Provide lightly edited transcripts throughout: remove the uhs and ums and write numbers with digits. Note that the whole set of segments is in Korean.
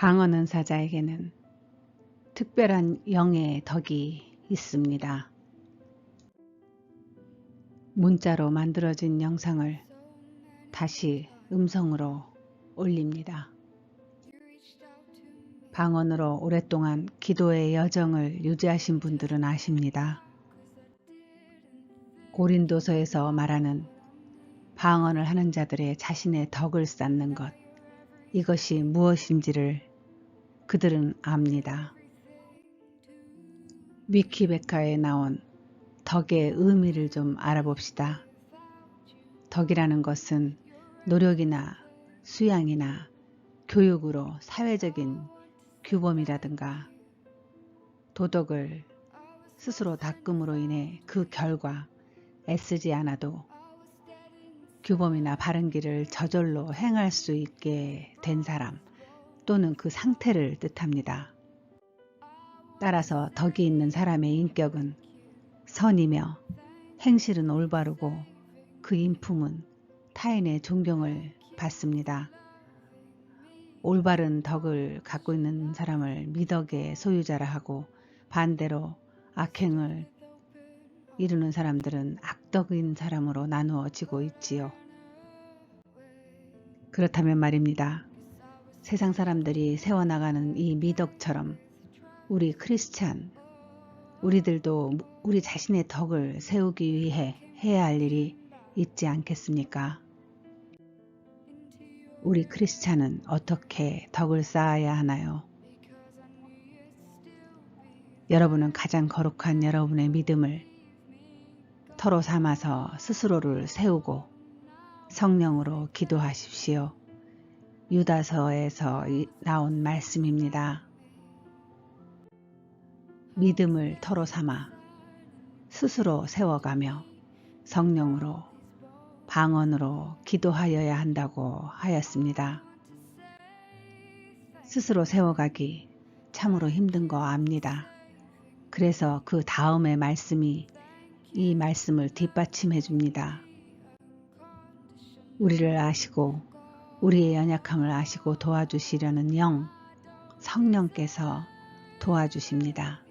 방언은 사자에게는 특별한 영의 덕이 있습니다. 문자로 만들어진 영상을 다시 음성으로 올립니다. 방언으로 오랫동안 기도의 여정을 유지하신 분들은 아십니다. 고린도서에서 말하는 방언을 하는 자들의 자신의 덕을 쌓는 것, 이것이 무엇인지를 그들은 압니다. 위키백과에 나온 덕의 의미를 좀 알아봅시다. 덕이라는 것은 노력이나 수양이나 교육으로 사회적인 규범이라든가 도덕을 스스로 닦음으로 인해 그 결과 애쓰지 않아도 규범이나 바른 길을 저절로 행할 수 있게 된 사람 또는 그 상태를 뜻합니다. 따라서 덕이 있는 사람의 인격은 선이며 행실은 올바르고 그 인품은 타인의 존경을 받습니다. 올바른 덕을 갖고 있는 사람을 미덕의 소유자라 하고 반대로 악행을 이루는 사람들은 악덕인 사람으로 나누어지고 있지요. 그렇다면 말입니다. 세상 사람들이 세워나가는 이 미덕처럼 우리 크리스찬, 우리들도 우리 자신의 덕을 세우기 위해 해야 할 일이 있지 않겠습니까? 우리 크리스찬은 어떻게 덕을 쌓아야 하나요? 여러분은 가장 거룩한 여러분의 믿음을 터로 삼아서 스스로를 세우고 성령으로 기도하십시오. 유다서에서 나온 말씀입니다. 믿음을 터로 삼아 스스로 세워가며 성령으로 방언으로 기도하여야 한다고 하였습니다. 스스로 세워가기 참으로 힘든 거 압니다. 그래서 그 다음의 말씀이 이 말씀을 뒷받침해 줍니다. 우리를 아시고 우리의 연약함을 아시고 도와주시려는 영, 성령께서 도와주십니다.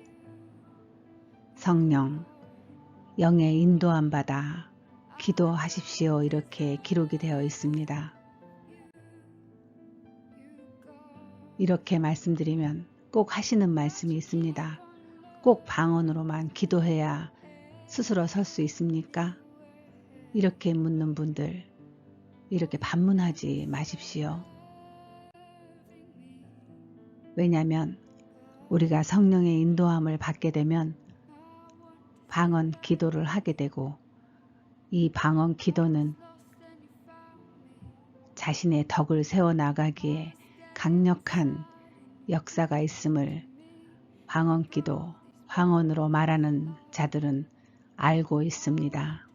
성령, 영의 인도함 받아 기도하십시오. 이렇게 기록이 되어 있습니다. 이렇게 말씀드리면 꼭 하시는 말씀이 있습니다. 꼭 방언으로만 기도해야 스스로 설 수 있습니까? 이렇게 묻는 분들, 이렇게 반문하지 마십시오. 왜냐하면 우리가 성령의 인도함을 받게 되면 방언 기도를 하게 되고 이 방언 기도는 자신의 덕을 세워나가기에 강력한 역사가 있음을 방언 기도, 방언으로 말하는 자들은 알고 있습니다.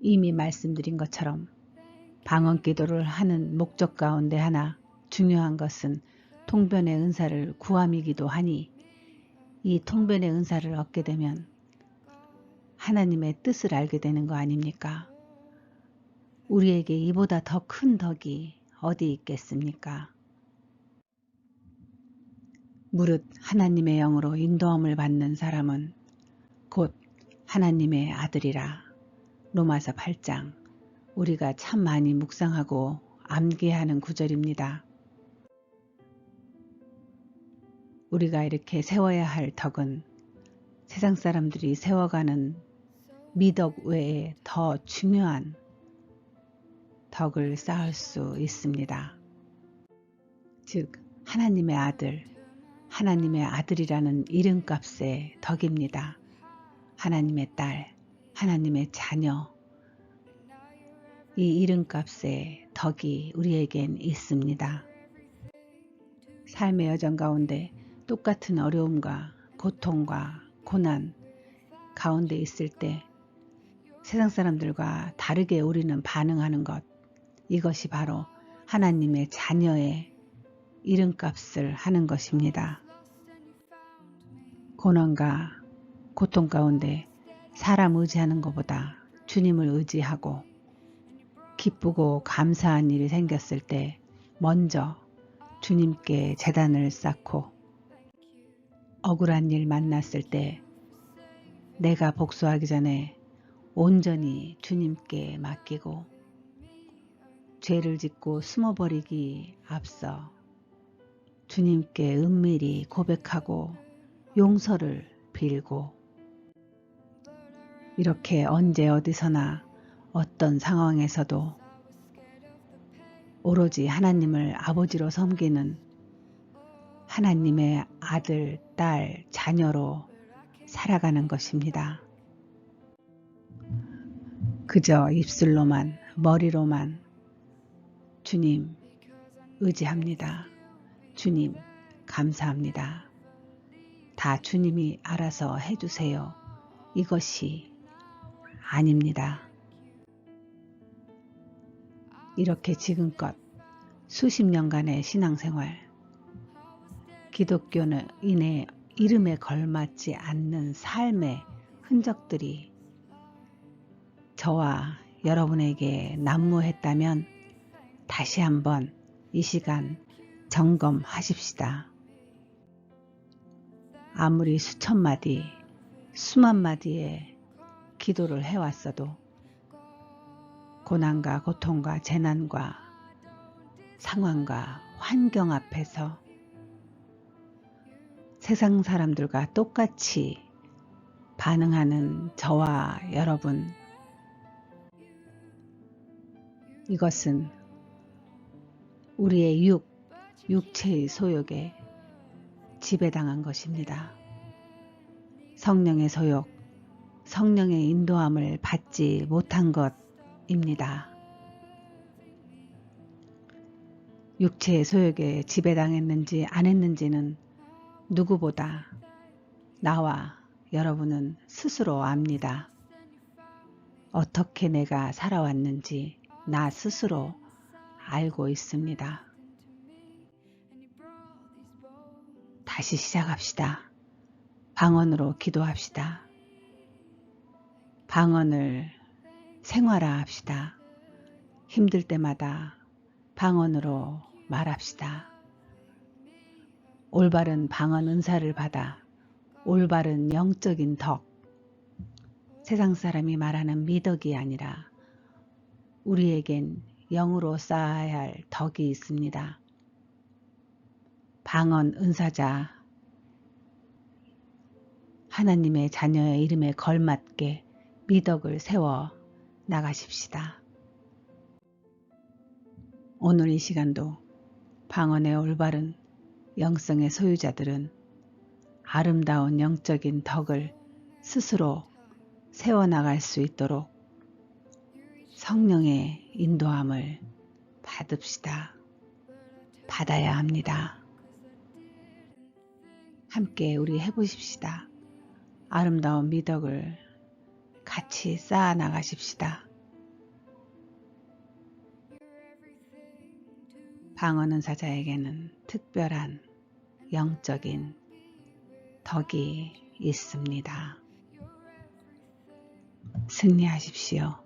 이미 말씀드린 것처럼 방언 기도를 하는 목적 가운데 하나 중요한 것은 통변의 은사를 구함이기도 하니 이 통변의 은사를 얻게 되면 하나님의 뜻을 알게 되는 거 아닙니까? 우리에게 이보다 더 큰 덕이 어디 있겠습니까? 무릇 하나님의 영으로 인도함을 받는 사람은 곧 하나님의 아들이라. 로마서 8장, 우리가 참 많이 묵상하고 암기하는 구절입니다. 우리가 이렇게 세워야 할 덕은 세상 사람들이 세워가는 미덕 외에 더 중요한 덕을 쌓을 수 있습니다. 즉 하나님의 아들, 하나님의 아들이라는 이름값의 덕입니다. 하나님의 딸, 하나님의 자녀, 이 이름값의 덕이 우리에겐 있습니다. 삶의 여정 가운데 똑같은 어려움과 고통과 고난 가운데 있을 때 세상 사람들과 다르게 우리는 반응하는 것, 이것이 바로 하나님의 자녀의 이름값을 하는 것입니다. 고난과 고통 가운데 사람 의지하는 것보다 주님을 의지하고 기쁘고 감사한 일이 생겼을 때 먼저 주님께 제단을 쌓고 억울한 일 만났을 때 내가 복수하기 전에 온전히 주님께 맡기고 죄를 짓고 숨어버리기 앞서 주님께 은밀히 고백하고 용서를 빌고 이렇게 언제 어디서나 어떤 상황에서도 오로지 하나님을 아버지로 섬기는 하나님의 아들, 딸, 자녀로 살아가는 것입니다. 그저 입술로만, 머리로만 주님 의지합니다. 주님 감사합니다. 다 주님이 알아서 해주세요. 이것이 아닙니다. 이렇게 지금껏 수십 년간의 신앙생활, 기독교인의 이름에 걸맞지 않는 삶의 흔적들이 저와 여러분에게 난무했다면 다시 한번 이 시간 점검하십시다. 아무리 수천 마디, 수만 마디의 기도를 해왔어도 고난과 고통과 재난과 상황과 환경 앞에서 세상 사람들과 똑같이 반응하는 저와 여러분, 이것은 우리의 육체의 소욕에 지배당한 것입니다. 성령의 소욕, 성령의 인도함을 받지 못한 것입니다. 육체의 소욕에 지배당했는지 안 했는지는 누구보다 나와 여러분은 스스로 압니다. 어떻게 내가 살아왔는지 나 스스로 알고 있습니다. 다시 시작합시다. 방언으로 기도합시다. 방언을 생활화합시다. 힘들 때마다 방언으로 말합시다. 올바른 방언 은사를 받아 올바른 영적인 덕, 세상 사람이 말하는 미덕이 아니라 우리에겐 영으로 쌓아야 할 덕이 있습니다. 방언 은사자, 하나님의 자녀의 이름에 걸맞게 미덕을 세워 나가십시다. 오늘 이 시간도 방언의 올바른 영성의 소유자들은 아름다운 영적인 덕을 스스로 세워나갈 수 있도록 성령의 인도함을 받읍시다. 받아야 합니다. 함께 우리 해보십시다. 아름다운 미덕을 같이 쌓아 나가십시다. 방언 은사자에게는 특별한 영적인 덕이 있습니다. 승리하십시오.